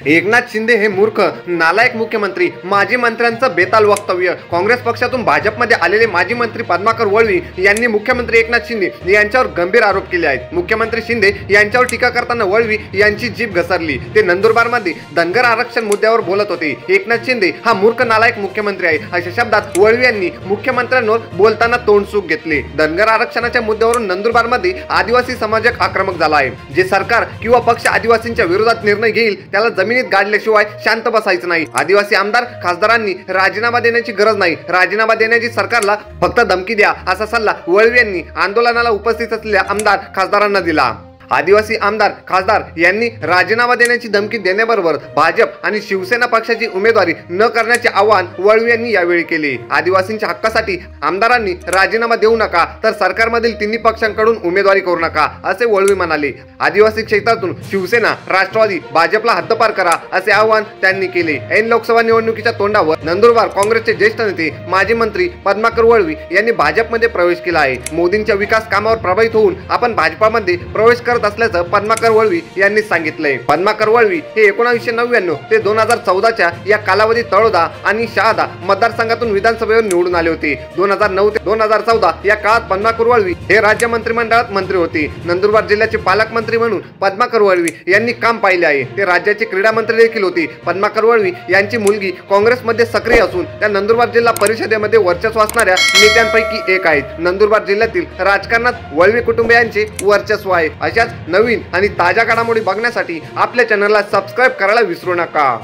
एकनाथ शिंदे हे मूर्ख नालायक मुख्यमंत्री, माजी मंत्र्यांचं बेताल वक्तव्य। काँग्रेस पक्षातून भाजपमध्ये आलेले माजी मंत्री पद्माकर वळवी यांनी मुख्यमंत्री एकनाथ शिंदे यांच्यावर गंभीर आरोप केले आहेत। मुख्यमंत्री शिंदे यांच्यावर टीका करताना वळवी यांची जीभ घसरली। ते नंदुरबारमध्ये धनगर आरक्षण मुद्द्यावर बोलत होते। एकनाथ शिंदे हा मूर्ख नालायक मुख्यमंत्री आहे अशा शब्दात वळवी यांनी मुख्यमंत्र्यांवर बोलताना तोंडसुख घेतले। धनगर आरक्षणाच्या मुद्द्यावरून नंदुरबारमध्ये आदिवासी समाज आक्रमक झाला आहे। जे सरकार किंवा पक्ष आदिवासींच्या विरोधात निर्णय घेईल त्याला जमिनीत गाडल्याशिवाय शांत बसायचं नाही। आदिवासी आमदार खासदारांनी राजीनामा देण्याची गरज नाही, राजीनामा देण्याची सरकारला फक्त धमकी द्या असा सल्ला वळवी यांनी आंदोलनाला उपस्थित असलेल्या आमदार खासदारांना दिला। आदिवासी आमदार खासदार यांनी राजीनामा देण्याची धमकी देण्याबरोबर भाजप आणि शिवसेना पक्षाची उमेदवारी न करण्याचे आवाहन वळवी यांनी यावेळी केले। आदिवासींच्या हक्कासाठी आमदारांनी राजीनामा देऊ नका तर सरकारमधील तिन्ही पक्षांकडून उमेदवारी करू नका असे वळवी म्हणाले। आदिवासी क्षेत्रातून शिवसेना, राष्ट्रवादी, भाजपला हद्दपार करा असे आवाहन त्यांनी केले। ऐन लोकसभा निवडणुकीच्या तोंडावर नंदुरबार काँग्रेसचे ज्येष्ठ नेते माजी मंत्री पद्माकर वळवी यांनी भाजपमध्ये प्रवेश केला आहे। मोदींच्या विकास कामावर प्रभावित होऊन आपण भाजपमध्ये प्रवेश असल्याचं पद्माकर वळवी यांनी सांगितलंय। पद्माकर वळवी हे 1999 ते 2014च्या या कालावधीत तळोदा आणि शहादा मतदारसंघातून विधानसभेवर निवडून आले होते। 2009 ते 2014 या काळात पद्माकर वळवी हे राज्य मंत्रिमंडळात मंत्री होते। नंदुरबार जिल्ह्याचे पालकमंत्री म्हणून पद्माकर वळवी यांनी काम पाहिले आहे। ते राज्याचे क्रीडा मंत्री देखील होते। पद्माकर वळवी यांची मुलगी काँग्रेसमध्ये सक्रिय असून त्या नंदुरबार जिल्हा परिषदेमध्ये वर्चस्व असणाऱ्या नेत्यांपैकी एक आहेत। नंदुरबार जिल्ह्यातील राजकारणात वळवी कुटुंबियांचे वर्चस्व आहे। अशाच नवीन आणि ताज्या घडामोडी बघण्यासाठी आपल्या चॅनलला सबस्क्राइब करायला विसरू नका।